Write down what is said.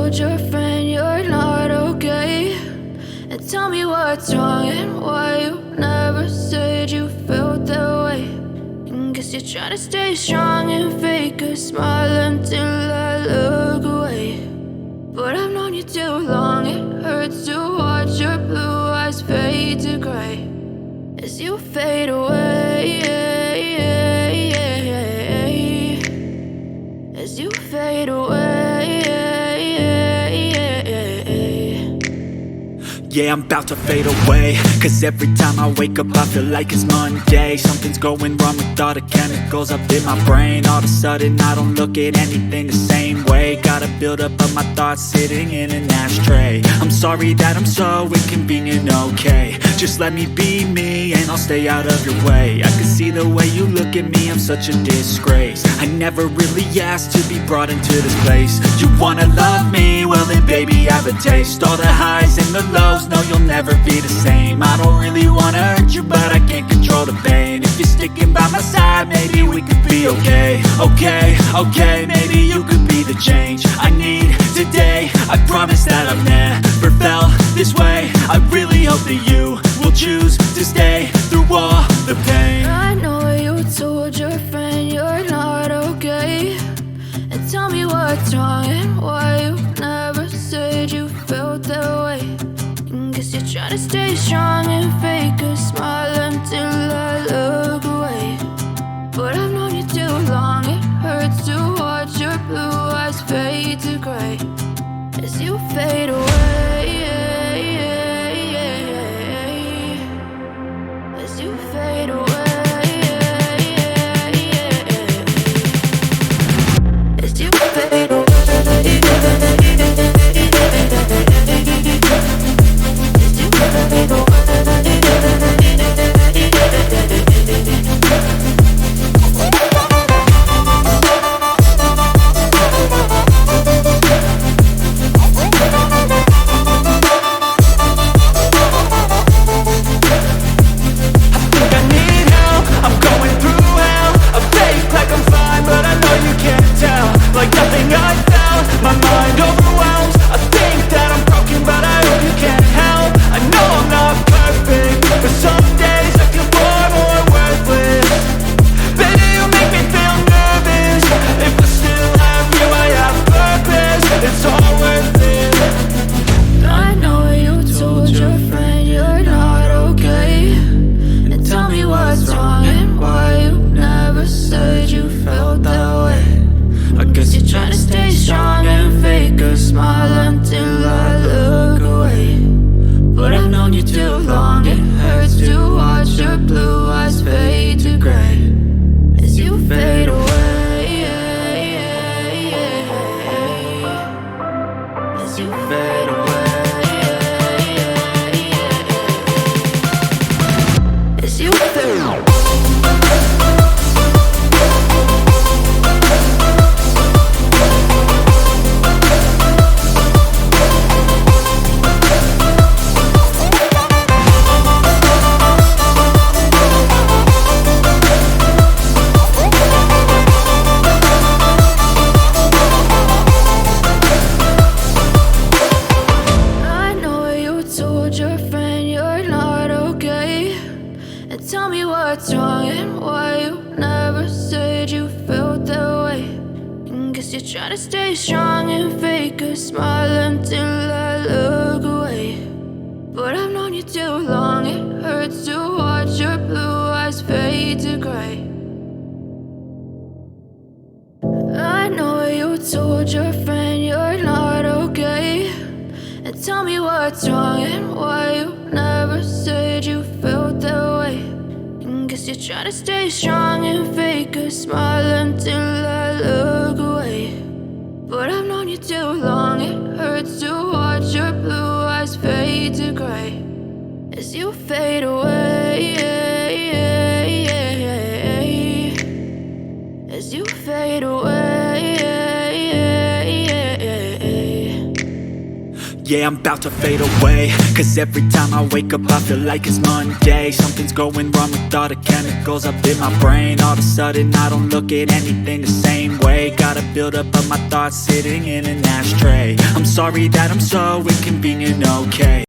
told your friend you're not okay, and tell me what's wrong and why you never said you felt that way. And guess you're trying to stay strong and fake a smile until I look away. But I've known you too long, it hurts to watch your blue eyes fade to gray as you fade away, as you fade away. Yeah, I'm about to fade away, cause every time I wake up I feel like it's Monday. Something's going wrong with all the chemicals up in my brain. All of a sudden I don't look at anything the same way. Got a buildup of my thoughts sitting in an ashtray. I'm sorry that I'm so inconvenient, okay. Just let me be me and I'll stay out of your way. I can see the way you look at me, I'm such a disgrace. I never really asked to be brought into this place. You wanna love me? Well then baby have a taste. All the highs and the lows, no, you'll never be the same. I don't really wanna hurt you, but I can't control the pain. If you're sticking by my side, maybe we could be okay. Okay, maybe you could be the change I need today. I promise that I've never felt this way. I really hope that you will choose to stay through all the pain. I know you told your friend you're not okay, and tell me what's wrong and why you never said you felt that way. Guess you're trying to stay strong and fake a smile until I look away. But I've known you too long, it hurts to watch your blue eyes fade to gray as you fade away, as you fade away, as you fade away. Try to stay strong and fake a smile until I look away. But I've known you too long, it hurts to watch your blue eyes fade to gray. I know you told your friend you're not okay, and tell me what's wrong and why you never said you felt that way. And guess you're trying to stay strong and fake a smile until I look away. But I've known you too long, it hurts to watch your blue eyes fade to gray as you fade away, as you fade away. Yeah, I'm about to fade away, cause every time I wake up I feel like it's Monday. Something's going wrong with all the chemicals up in my brain. All of a sudden I don't look at anything the same way. Got a buildup of my thoughts sitting in an ashtray. I'm sorry that I'm so inconvenient, okay.